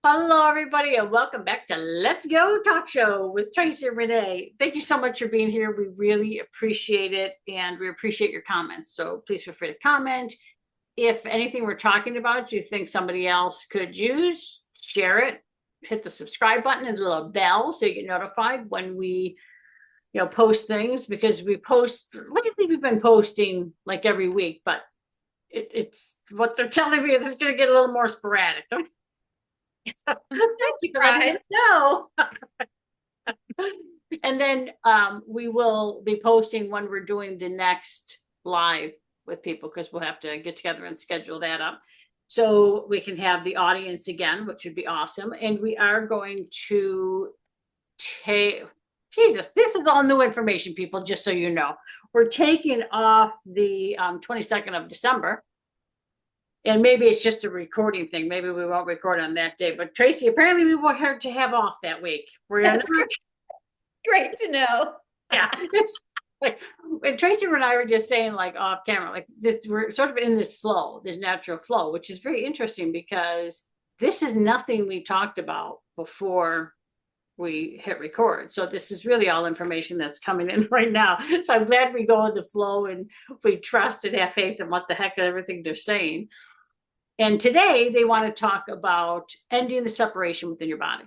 Hello, everybody, and welcome back to Let's Go Talk Show with Tracy and Renaé. Thank you so much for being here. We really appreciate it, and we appreciate your comments. So please feel free to comment. If anything we're talking about you think somebody else could use, share it. Hit the subscribe button and the little bell so you get notified when we, post things because we post. Lately, we've been posting like every week, but it's what they're telling me is it's going to get a little more sporadic. Thank No you for letting us surprise. know. And then we will be posting when we're doing the next live with people because we'll have to get together and schedule that up so we can have the audience again, which would be awesome. And we are going to take, Jesus, this is all new information, people, just so you know. We're taking off the 22nd of December. And maybe it's just a recording thing. Maybe we won't record on that day. But Tracy, apparently we want her to have off that week. We're not, That's great to know. yeah. It's like when Tracy and I were just saying, like off camera, like this, we're sort of in this flow, this natural flow, which is very interesting because this is nothing we talked about before we hit record. So this is really all information that's coming in right now. So I'm glad we go with the flow and we trust and have faith in what the heck everything they're saying. And today they want to talk about ending the separation within your body.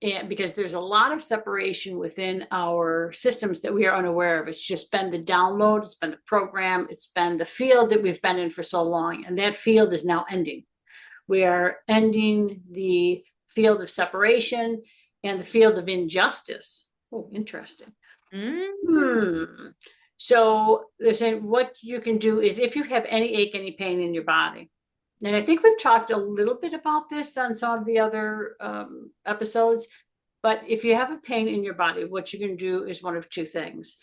And because there's a lot of separation within our systems that we are unaware of. It's just been the download, it's been the program, it's been the field that we've been in for so long. And that field is now ending. We are ending the field of separation and the field of injustice. Oh, interesting. Mm. Hmm. So they're saying what you can do is if you have any ache, any pain in your body, and I think we've talked a little bit about this on some of the other episodes, but if you have a pain in your body, what you can do is one of two things.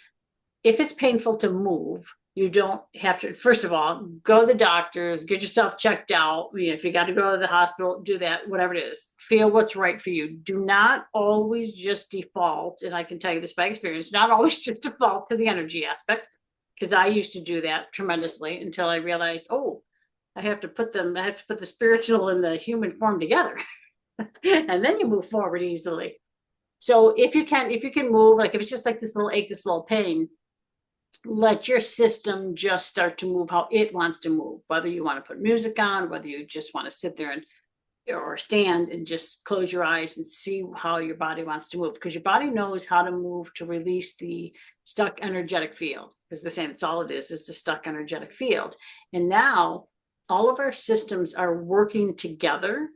If it's painful to move, you don't have to, first of all, go to the doctors, get yourself checked out. If you got to go to the hospital, do that, whatever it is. Feel what's right for you. Do not always just default, and I can tell you this by experience, not always just default to the energy aspect, because I used to do that tremendously until I realized, oh, I have to put the spiritual and the human form together. And then you move forward easily. So if you can move, like if it's just like this little ache, this little pain, let your system just start to move how it wants to move, whether you want to put music on, whether you just want to sit there and or stand and just close your eyes and see how your body wants to move, because your body knows how to move to release the stuck energetic field, because they're saying that's all it is, it's a stuck energetic field. And now all of our systems are working together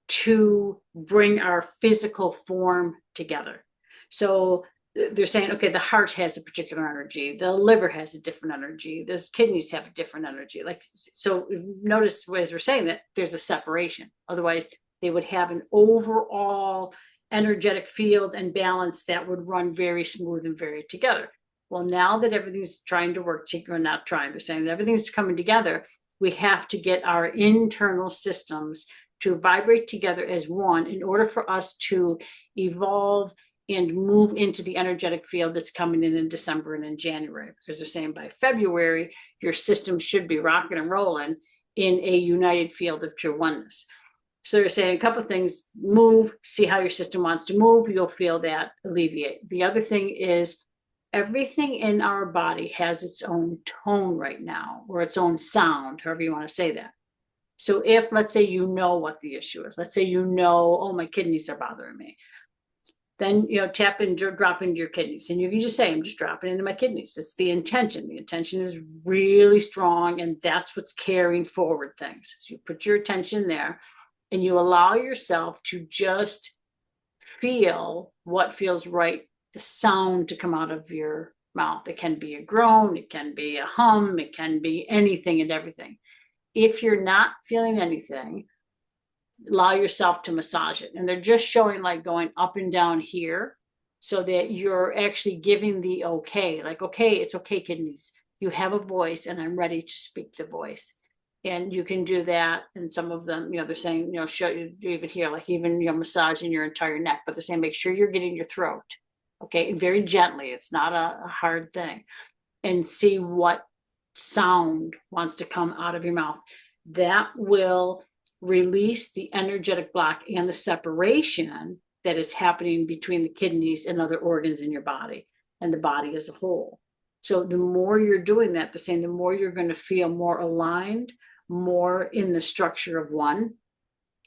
to bring our physical form together. So they're saying, okay, the heart has a particular energy, the liver has a different energy, the kidneys have a different energy. Like, so notice as we're saying that there's a separation. Otherwise, they would have an overall energetic field and balance that would run very smooth and very together. Well, now that everything's trying to work together, not trying, they're saying that everything's coming together, we have to get our internal systems to vibrate together as one in order for us to evolve and move into the energetic field that's coming in December and in January. Because they're saying by February, your system should be rocking and rolling in a united field of true oneness. So they're saying a couple of things: move, see how your system wants to move, you'll feel that alleviate. The other thing is everything in our body has its own tone right now, or its own sound, however you want to say that. So if, let's say, you know what the issue is, let's say, oh, my kidneys are bothering me, then, tap into, drop into your kidneys. And you can just say, I'm just dropping into my kidneys. It's the intention. The intention is really strong, and that's what's carrying forward things. So you put your attention there and you allow yourself to just feel what feels right, the sound to come out of your mouth. It can be a groan, it can be a hum, it can be anything and everything. If you're not feeling anything, allow yourself to massage it. And they're just showing like going up and down here so that you're actually giving the okay, like, okay, it's okay, kidneys. You have a voice and I'm ready to speak the voice. And you can do that. And some of them, they're saying, show you even here, like even, massaging your entire neck, but they're saying, make sure you're getting your throat. Okay. And very gently. It's not a hard thing. And see what sound wants to come out of your mouth. That will release the energetic block and the separation that is happening between the kidneys and other organs in your body and the body as a whole. So the more you're doing that, they're saying the more you're going to feel more aligned, more in the structure of one,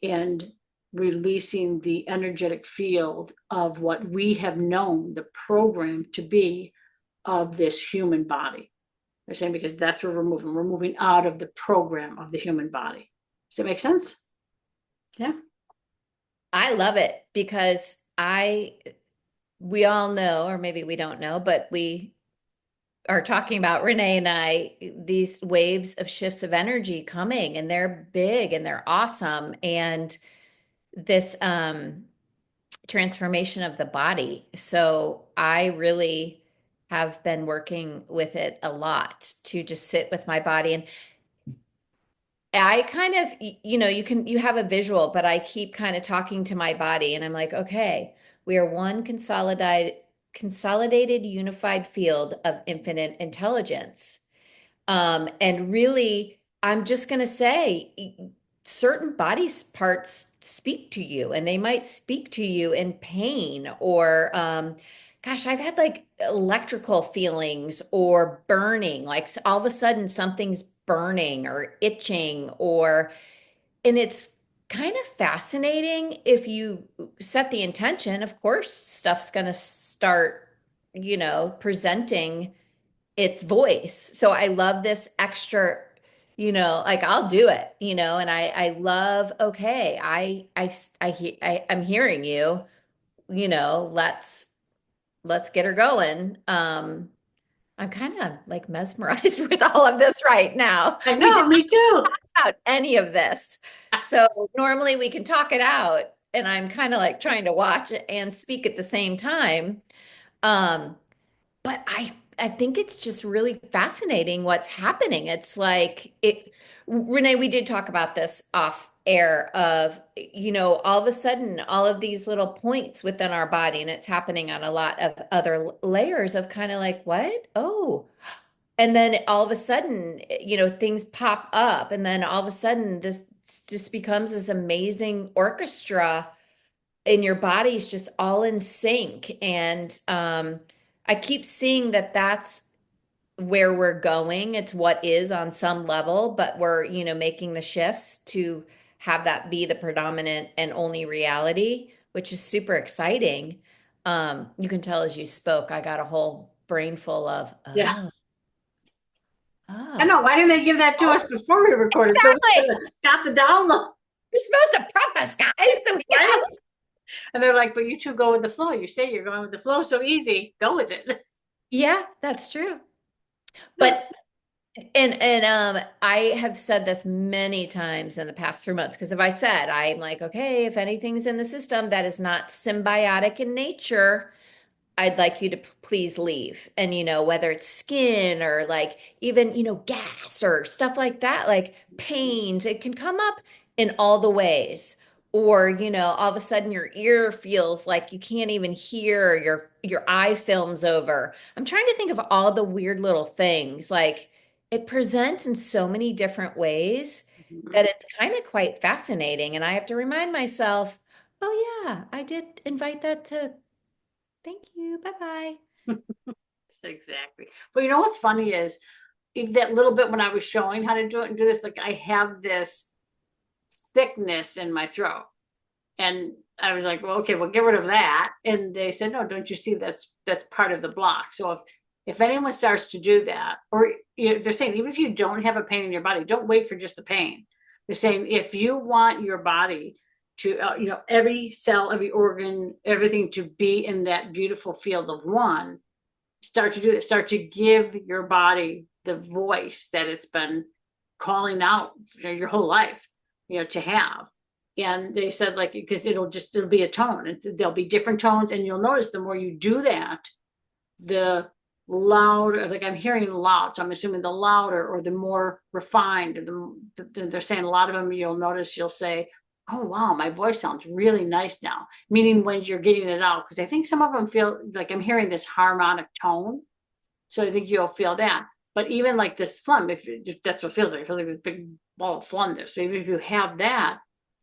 and releasing the energetic field of what we have known the program to be of this human body. They're saying because that's where we're moving. We're moving out of the program of the human body. Does that make sense? Yeah. I love it because we all know, or maybe we don't know, but we are talking about Renaé and I, these waves of shifts of energy coming, and they're big and they're awesome. And this transformation of the body. So I really have been working with it a lot to just sit with my body. And I kind of, you have a visual, but I keep kind of talking to my body and I'm like, okay, we are one consolidated unified field of infinite intelligence. And really, I'm just going to say certain body parts speak to you, and they might speak to you in pain or, gosh, I've had like electrical feelings or burning, like all of a sudden something's burning or itching, and it's kind of fascinating if you set the intention. Of course, stuff's going to start, presenting its voice. So I love this extra, like I'll do it, and I love, okay, I'm hearing you, let's get her going. I'm kind of like mesmerized with all of this right now. I We did know, me too. not talk about any of this. So normally we can talk it out, and I'm kind of like trying to watch and speak at the same time. Um, but I think it's just really fascinating what's happening. It's like Renaé, we did talk about this off air of, all of a sudden all of these little points within our body, and it's happening on a lot of other layers of kind of like, what? Oh. And then all of a sudden, things pop up, and then all of a sudden this just becomes this amazing orchestra, and your body's just all in sync. And I keep seeing that that's where we're going. It's what is on some level, but we're, making the shifts to have that be the predominant and only reality, which is super exciting. You can tell as you spoke, I got a whole brain full of, Yeah. oh, I oh, know. Why didn't they give that to oh, us before we recorded? So we exactly. could have got the download, You're supposed to prep us, guys. So, right? And they're like, but you two go with the flow. You say you're going with the flow so easy. Go with it. yeah, that's true. But And I have said this many times in the past 3 months, because if I said, I'm like, okay, if anything's in the system that is not symbiotic in nature, I'd like you to please leave. And, whether it's skin or like even, gas or stuff like that, like pains, it can come up in all the ways. Or, all of a sudden your ear feels like you can't even hear, your eye films over. I'm trying to think of all the weird little things. Like it presents in so many different ways that it's kind of quite fascinating. And I have to remind myself, oh yeah, I did invite that to. Thank you. Bye bye. Exactly. But you know what's funny is that little bit when I was showing how to do it and do this, like I have this thickness in my throat. And I was like, well, okay, well, get rid of that. And they said, no, don't you see that's part of the block. So if anyone starts to do that, or they're saying even if you don't have a pain in your body, don't wait for just the pain. They're saying if you want your body to, every cell, every organ, everything to be in that beautiful field of one, start to do this. Start to give your body the voice that it's been calling out your whole life, to have. And they said like because it'll be a tone and there'll be different tones, and you'll notice the more you do that, the louder, like I'm hearing loud, so I'm assuming the louder or the more refined, they're saying a lot of them, you'll notice you'll say, oh wow, my voice sounds really nice now, meaning when you're getting it out, because I think some of them feel like I'm hearing this harmonic tone, so I think you'll feel that. But even like this phlegm, if that's what it feels like this big ball of thunder. So even if you have that,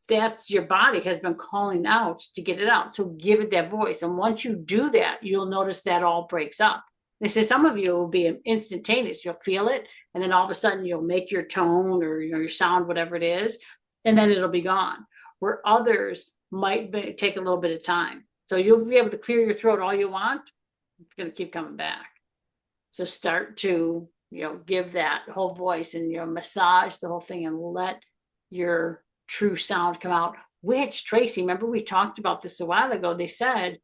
that's your body has been calling out to get it out. So give it that voice. And once you do that, you'll notice that all breaks up. They say some of you will be instantaneous. You'll feel it, and then all of a sudden you'll make your tone or your sound, whatever it is, and then it'll be gone. Where others might take a little bit of time. So you'll be able to clear your throat all you want. It's going to keep coming back. So start to, give that whole voice and, massage the whole thing and let your true sound come out. Which, Tracy, remember we talked about this a while ago. They said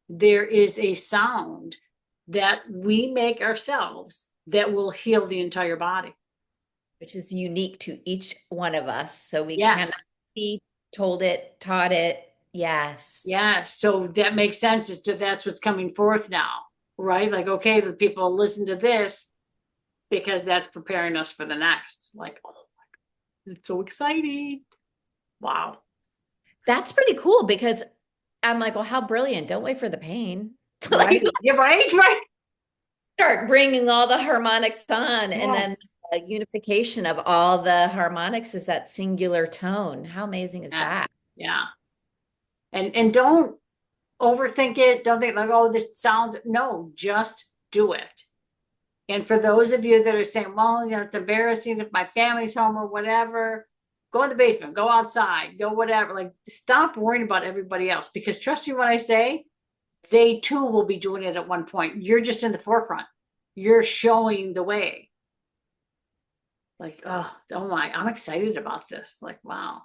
there is a sound that we make ourselves that will heal the entire body. Which is unique to each one of us. So we cannot Yes. be told it, taught it. Yes. Yes. So that makes sense as to that's what's coming forth now, right? Like, okay, the people listen to this because that's preparing us for the next. Like, oh, it's so exciting. Wow. That's pretty cool because I'm like, well, how brilliant. Don't wait for the pain. Right. Like, Yeah, right, right. start bringing all the harmonics on. And then Yes. the unification of all the harmonics is that singular tone. How amazing is Yes. that? Yeah. And don't overthink it. Don't think like, oh, this sounds no, just do it. And for those of you that are saying, well, it's embarrassing if my family's home or whatever, go in the basement, go outside, go whatever. Like, stop worrying about everybody else because trust me when I say they too will be doing it at one point. You're just in the forefront. You're showing the way. Like, oh my, I'm excited about this. Like, wow.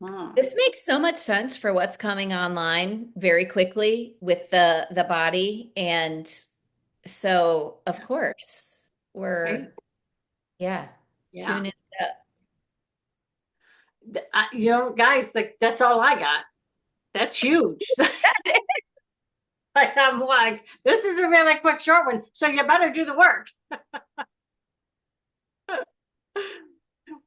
Hmm. This makes so much sense for what's coming online very quickly with the body. And so, of course, Right? yeah, Yeah. tune it up. Guys, like that's all I got. That's huge. Like I'm like, this is a really quick short one, so you better do the work.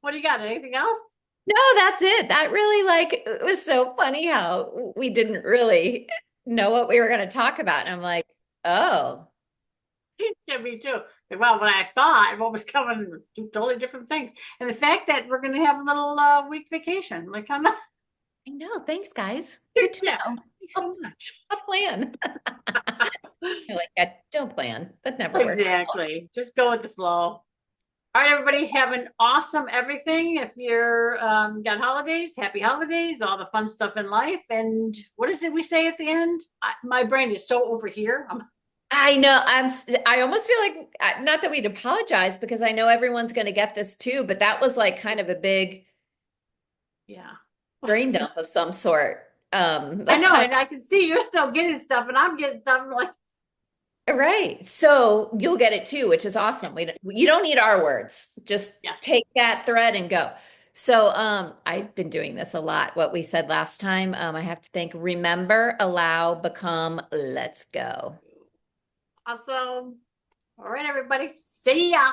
What do you got? Anything else? No, that's it. That really it was so funny how we didn't really know what we were going to talk about. And I'm like, oh, Yeah, me too. Like, well, what I thought, what was coming, two totally different things, and the fact that we're going to have a little week vacation, like I'm not. I know. Thanks, guys. Good to Yeah, know. thanks so I'll, much. I'll plan. I like that. Don't plan. That never works. Exactly. Just go with the flow. All right, everybody, have an awesome everything. If you're got holidays, happy holidays, all the fun stuff in life. And what is it we say at the end? My brain is so over here. I know. I almost feel like, not that we'd apologize because I know everyone's going to get this too, but that was like kind of a big Yeah. brain dump of some sort. I That's know, fine. and I can see you're still getting stuff, and I'm getting stuff. I'm like, Right. So you'll get it too, which is awesome. You don't need our words. Just yes, take that thread and go. So I've been doing this a lot, what we said last time. I have to think, remember, allow, become, let's go. awesome. All right, everybody, see ya.